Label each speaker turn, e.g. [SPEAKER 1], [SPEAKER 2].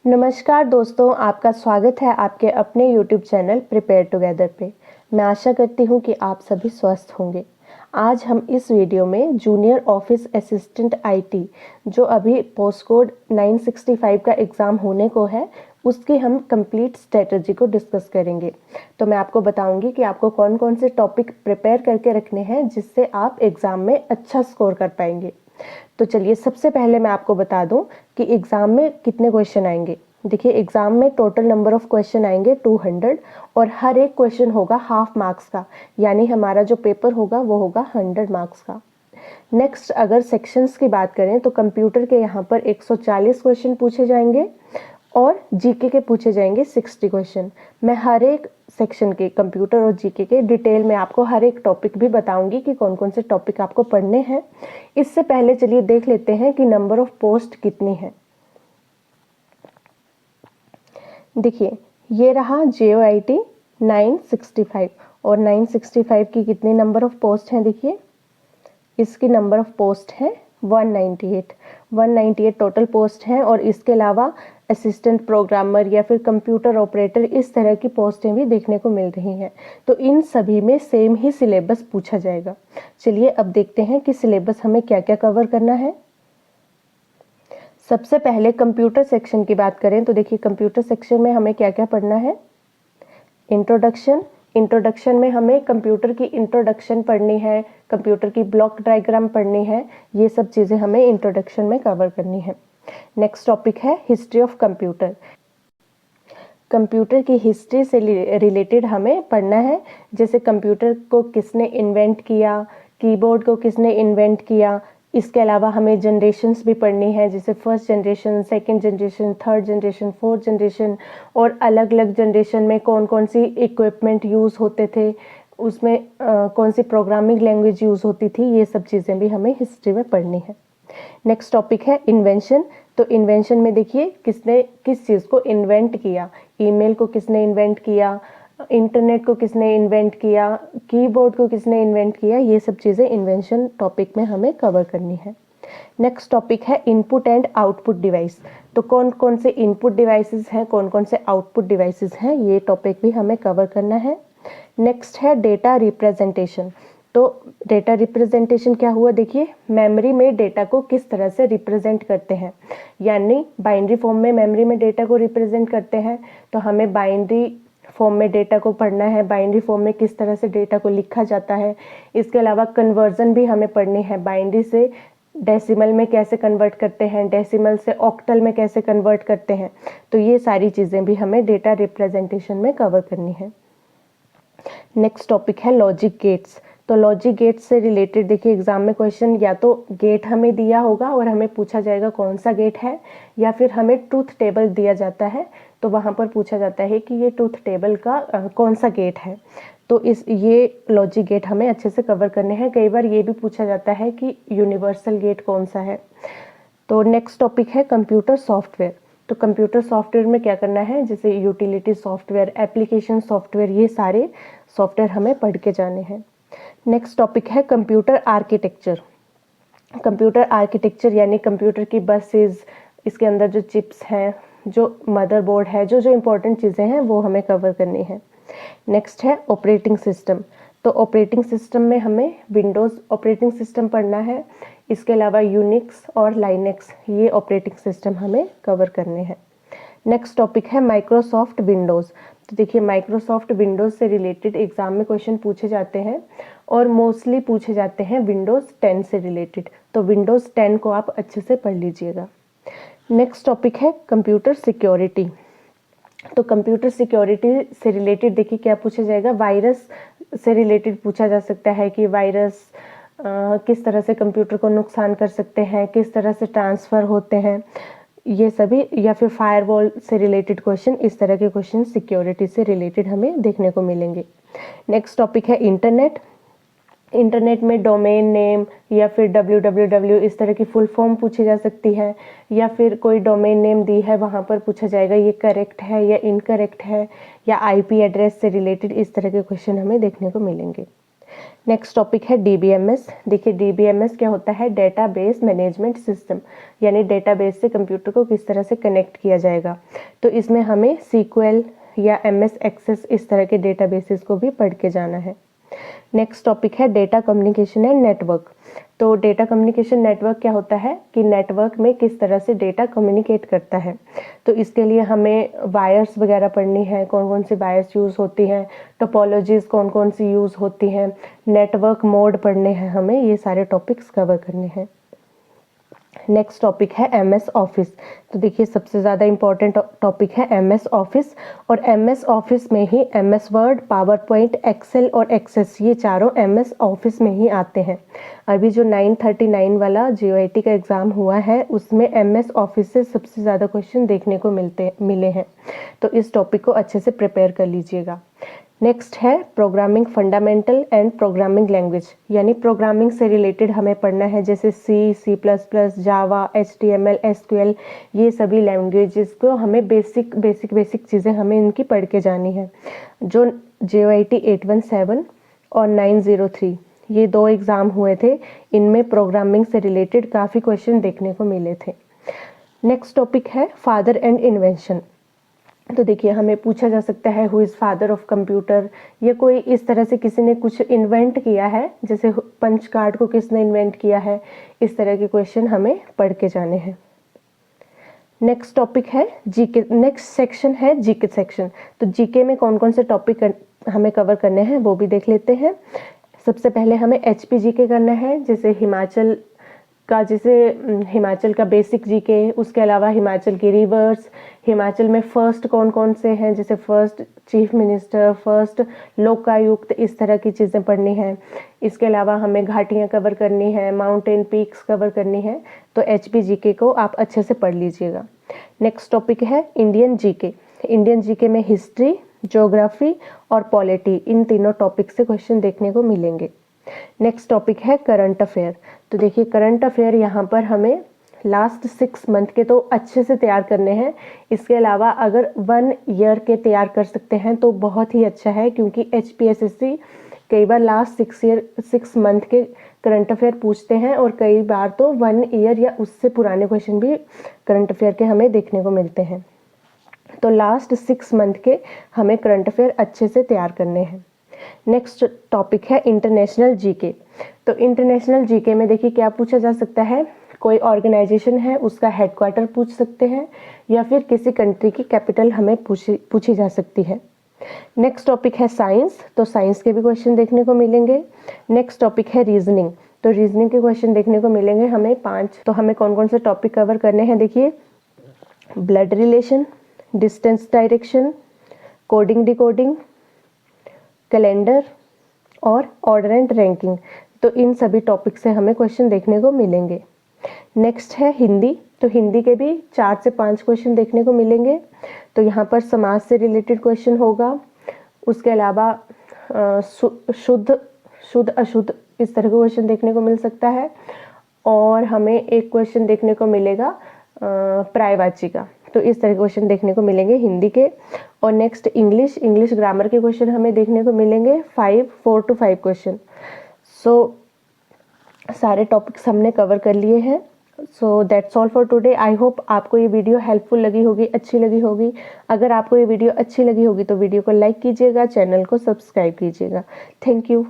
[SPEAKER 1] नमस्कार दोस्तों, आपका स्वागत है आपके अपने YouTube चैनल प्रिपेयर टुगेदर पे। मैं आशा करती हूँ कि आप सभी स्वस्थ होंगे। आज हम इस वीडियो में जूनियर ऑफिस असिस्टेंट आईटी जो अभी पोस्ट कोड 965 का एग्ज़ाम होने को है, उसकी हम कंप्लीट स्ट्रेटजी को डिस्कस करेंगे। तो मैं आपको बताऊंगी कि आपको कौन कौन से टॉपिक प्रिपेयर करके रखने हैं जिससे आप एग्ज़ाम में अच्छा स्कोर कर पाएंगे। तो चलिए सबसे पहले मैं आपको बता दूं कि एग्ज़ाम में कितने क्वेश्चन आएंगे। देखिए एग्ज़ाम में टोटल नंबर ऑफ क्वेश्चन आएंगे 200 और हर एक क्वेश्चन होगा हाफ मार्क्स का, यानी हमारा जो पेपर होगा वो होगा 100 मार्क्स का। नेक्स्ट अगर सेक्शंस की बात करें तो कंप्यूटर के यहाँ पर 140 क्वेश्चन पूछे जाएंगे और जीके के पूछे जाएंगे 60 क्वेश्चन। मैं हर एक सेक्शन के कंप्यूटर और जीके के डिटेल में आपको हर एक टॉपिक भी बताऊंगी कि कौन कौन से टॉपिक आपको पढ़ने हैं। इससे पहले चलिए देख लेते हैं कि नंबर ऑफ पोस्ट कितनी है। देखिए ये रहा JOIT 965 और 965 की कितनी नंबर ऑफ पोस्ट हैं। देखिए इसकी नंबर ऑफ पोस्ट है 198 टोटल पोस्ट हैं और इसके अलावा असिस्टेंट प्रोग्रामर या फिर कंप्यूटर ऑपरेटर इस तरह की पोस्टें भी देखने को मिल रही हैं। तो इन सभी में सेम ही सिलेबस पूछा जाएगा। चलिए अब देखते हैं कि सिलेबस हमें क्या क्या कवर करना है। सबसे पहले कंप्यूटर सेक्शन की बात करें तो देखिए कंप्यूटर सेक्शन में हमें क्या क्या पढ़ना है। इंट्रोडक्शन में हमें कंप्यूटर की इंट्रोडक्शन पढ़नी है, कंप्यूटर की ब्लॉक डायग्राम पढ़नी है, ये सब चीज़ें हमें इंट्रोडक्शन में कवर करनी है। नेक्स्ट टॉपिक है हिस्ट्री ऑफ कंप्यूटर। कंप्यूटर की हिस्ट्री से रिलेटेड हमें पढ़ना है, जैसे कंप्यूटर को किसने इन्वेंट किया, कीबोर्ड को किसने इन्वेंट किया। इसके अलावा हमें जनरेशन्स भी पढ़नी है, जैसे first generation, second generation, third generation, fourth generation और अलग अलग जनरेशन में कौन कौन सी इक्विपमेंट यूज़ होते थे, उसमें कौन सी प्रोग्रामिंग लैंग्वेज यूज़ होती थी, ये सब चीज़ें भी हमें हिस्ट्री में पढ़नी है। नेक्स्ट टॉपिक है इन्वेंशन। तो इन्वेंशन में देखिए किसने किस चीज़ को इन्वेंट किया, ईमेल को किसने इन्वेंट किया, इंटरनेट को किसने इन्वेंट किया, कीबोर्ड को किसने इन्वेंट किया, ये सब चीज़ें इन्वेंशन टॉपिक में हमें कवर करनी है। नेक्स्ट टॉपिक है इनपुट एंड आउटपुट डिवाइस। तो कौन कौन से इनपुट डिवाइसेस हैं, कौन कौन से आउटपुट डिवाइसेस हैं, ये टॉपिक भी हमें कवर करना है। नेक्स्ट है डेटा रिप्रेजेंटेशन। तो डेटा रिप्रेजेंटेशन क्या हुआ, देखिए मेमोरी में डेटा को किस तरह से रिप्रेजेंट करते हैं, यानी बाइनरी फॉर्म में मेमोरी में डेटा को रिप्रेजेंट करते हैं। तो हमें बाइनरी फॉर्म में डेटा को पढ़ना है, बाइनरी फॉर्म में किस तरह से डेटा को लिखा जाता है। इसके अलावा कन्वर्जन भी हमें पढ़नी है, बाइनरी से डेसिमल में कैसे कन्वर्ट करते हैं, डेसिमल से ऑक्टल में कैसे कन्वर्ट करते हैं। तो ये सारी चीज़ें भी हमें डेटा रिप्रेजेंटेशन में कवर करनी है। नेक्स्ट टॉपिक है लॉजिक गेट्स। तो लॉजिक गेट से रिलेटेड देखिए एग्जाम में क्वेश्चन या तो गेट हमें दिया होगा और हमें पूछा जाएगा कौन सा गेट है, या फिर हमें ट्रूथ टेबल दिया जाता है तो वहाँ पर पूछा जाता है कि ये ट्रूथ टेबल का कौन सा गेट है। तो ये लॉजिक गेट हमें अच्छे से कवर करने हैं। कई बार ये भी पूछा जाता है कि यूनिवर्सल गेट कौन सा है। तो नेक्स्ट टॉपिक है कंप्यूटर सॉफ्टवेयर। तो कंप्यूटर सॉफ्टवेयर में क्या करना है, जैसे यूटिलिटी सॉफ्टवेयर, एप्लीकेशन सॉफ्टवेयर, ये सारे सॉफ्टवेयर हमें पढ़ के जाने हैं। नेक्स्ट टॉपिक है कंप्यूटर आर्किटेक्चर। कंप्यूटर आर्किटेक्चर यानी कंप्यूटर की बसेस, इसके अंदर जो चिप्स हैं, जो मदरबोर्ड है, जो इम्पोर्टेंट चीज़ें हैं वो हमें कवर करनी है। नेक्स्ट है ऑपरेटिंग सिस्टम। तो ऑपरेटिंग सिस्टम में हमें विंडोज़ ऑपरेटिंग सिस्टम पढ़ना है। इसके अलावा यूनिक्स और लाइनेक्स, ये ऑपरेटिंग सिस्टम हमें कवर करने हैं। नेक्स्ट टॉपिक है माइक्रोसॉफ्ट विंडोज़। तो देखिए माइक्रोसॉफ्ट विंडोज़ से रिलेटेड एग्जाम में क्वेश्चन पूछे जाते हैं और मोस्टली पूछे जाते हैं विंडोज़ 10 से रिलेटेड। तो विंडोज़ 10 को आप अच्छे से पढ़ लीजिएगा। नेक्स्ट टॉपिक है कंप्यूटर सिक्योरिटी। तो कंप्यूटर सिक्योरिटी से रिलेटेड देखिए क्या पूछा जाएगा, वायरस से रिलेटेड पूछा जा सकता है कि वायरस किस तरह से कंप्यूटर को नुकसान कर सकते हैं, किस तरह से ट्रांसफ़र होते हैं, ये सभी, या फिर फायरवॉल से रिलेटेड क्वेश्चन, इस तरह के क्वेश्चन सिक्योरिटी से रिलेटेड हमें देखने को मिलेंगे। नेक्स्ट टॉपिक है इंटरनेट। इंटरनेट में डोमेन नेम या फिर www इस तरह की फुल फॉर्म पूछी जा सकती है, या फिर कोई डोमेन नेम दी है वहाँ पर पूछा जाएगा ये करेक्ट है या इनकरेक्ट है, या IP एड्रेस से रिलेटेड इस तरह के क्वेश्चन हमें देखने को मिलेंगे। नेक्स्ट टॉपिक है डीबीएमएस। देखिए डीबीएमएस क्या होता है, डेटाबेस मैनेजमेंट सिस्टम, यानी डेटाबेस से कंप्यूटर को किस तरह से कनेक्ट किया जाएगा। तो इसमें हमें सीक्वल या एमएस एक्सेस इस तरह के डेटाबेसेस को भी पढ़ के जाना है। नेक्स्ट टॉपिक है डेटा कम्युनिकेशन एंड नेटवर्क। तो डेटा कम्युनिकेशन नेटवर्क क्या होता है कि नेटवर्क में किस तरह से डेटा कम्युनिकेट करता है। तो इसके लिए हमें वायर्स वगैरह पढ़नी है, कौन कौन सी वायर्स यूज़ होती हैं, टोपोलॉजीज़ कौन कौन सी यूज़ होती हैं, नेटवर्क मोड पढ़ने हैं, हमें ये सारे टॉपिक्स कवर करने हैं। नेक्स्ट टॉपिक है एमएस ऑफिस। तो देखिए सबसे ज़्यादा इम्पॉर्टेंट टॉपिक है एमएस ऑफिस, और एमएस ऑफिस में ही MS Word, PowerPoint, Excel और एक्सेस, ये चारों एमएस ऑफिस में ही आते हैं। अभी जो 939 वाला जीओआईटी का एग्ज़ाम हुआ है उसमें एमएस ऑफिस से सबसे ज़्यादा क्वेश्चन देखने को मिले हैं। तो इस टॉपिक को अच्छे से प्रिपेयर कर लीजिएगा। नेक्स्ट है programming fundamental and programming language, यानी प्रोग्रामिंग से रिलेटेड हमें पढ़ना है, जैसे सी प्लस प्लस, जावा, HTML, SQL, ये सभी लैंग्वेजेस को हमें बेसिक चीज़ें हमें इनकी पढ़ के जानी है। जो JOIT 817 और 903 ये 2 एग्ज़ाम हुए थे, इनमें प्रोग्रामिंग से रिलेटेड काफ़ी क्वेश्चन देखने को मिले थे। नेक्स्ट टॉपिक है फादर एंड इन्वेंशन। तो देखिए हमें पूछा जा सकता है who is father of computer, या कोई इस तरह से किसी ने कुछ इन्वेंट किया है, जैसे पंच कार्ड को किसने इन्वेंट किया है, इस तरह के क्वेश्चन हमें पढ़ के जाने हैं। नेक्स्ट टॉपिक है जीके। नेक्स्ट सेक्शन है जीके सेक्शन। तो जीके में कौन कौन से टॉपिक हमें कवर करने हैं वो भी देख लेते हैं। सबसे पहले हमें HP जीके करना है, जैसे हिमाचल का बेसिक जीके, उसके अलावा हिमाचल की रिवर्स, हिमाचल में फर्स्ट कौन कौन से हैं, जैसे first chief minister, first Lokayukta, इस तरह की चीज़ें पढ़नी है। इसके अलावा हमें घाटियाँ कवर करनी है, माउंटेन पीक्स कवर करनी है। तो HP जीके को आप अच्छे से पढ़ लीजिएगा। नेक्स्ट टॉपिक है इंडियन जीके। इंडियन जीके में हिस्ट्री, ज्योग्राफी और पॉलिटी, इन तीनों टॉपिक से क्वेश्चन देखने को मिलेंगे। नेक्स्ट टॉपिक है करंट अफेयर। तो देखिए करंट अफेयर यहाँ पर हमें लास्ट 6 मंथ के तो अच्छे से तैयार करने हैं। इसके अलावा अगर 1 ईयर के तैयार कर सकते हैं तो बहुत ही अच्छा है, क्योंकि HPSSC कई बार लास्ट 6 मंथ के करंट अफेयर पूछते हैं, और कई बार तो 1 ईयर या उससे पुराने क्वेश्चन भी करंट अफेयर के हमें देखने को मिलते हैं। तो लास्ट 6 मंथ के हमें करंट अफेयर अच्छे से तैयार करने हैं। नेक्स्ट टॉपिक है इंटरनेशनल जीके। तो इंटरनेशनल जीके में देखिए क्या पूछा जा सकता है, कोई ऑर्गेनाइजेशन है उसका हेडक्वार्टर पूछ सकते हैं, या फिर किसी कंट्री की कैपिटल हमें पूछी जा सकती है। नेक्स्ट टॉपिक है साइंस। तो साइंस के भी क्वेश्चन देखने को मिलेंगे। नेक्स्ट टॉपिक है रीजनिंग। तो रीजनिंग के क्वेश्चन देखने को मिलेंगे हमें 5। तो हमें कौन कौन से टॉपिक कवर करने हैं, देखिए blood relation, distance direction, coding decoding, calendar और ऑर्डर एंड रैंकिंग। तो इन सभी टॉपिक से हमें क्वेश्चन देखने को मिलेंगे। नेक्स्ट है हिंदी। तो हिंदी के भी 4 से 5 क्वेश्चन देखने को मिलेंगे। तो यहाँ पर समाज से रिलेटेड क्वेश्चन होगा, उसके अलावा शुद्ध अशुद्ध इस तरह का क्वेश्चन देखने को मिल सकता है, और हमें एक क्वेश्चन देखने को मिलेगा पर्यायवाची का। तो इस तरह के क्वेश्चन देखने को मिलेंगे हिंदी के। और नेक्स्ट इंग्लिश ग्रामर के क्वेश्चन हमें देखने को मिलेंगे 4 to 5 क्वेश्चन। सो सारे टॉपिक्स हमने कवर कर लिए हैं। So that's all for today. I hope आपको ये वीडियो हेल्पफुल लगी होगी, अच्छी लगी होगी। अगर आपको ये वीडियो अच्छी लगी होगी तो वीडियो को लाइक कीजिएगा, चैनल को सब्सक्राइब कीजिएगा। Thank you.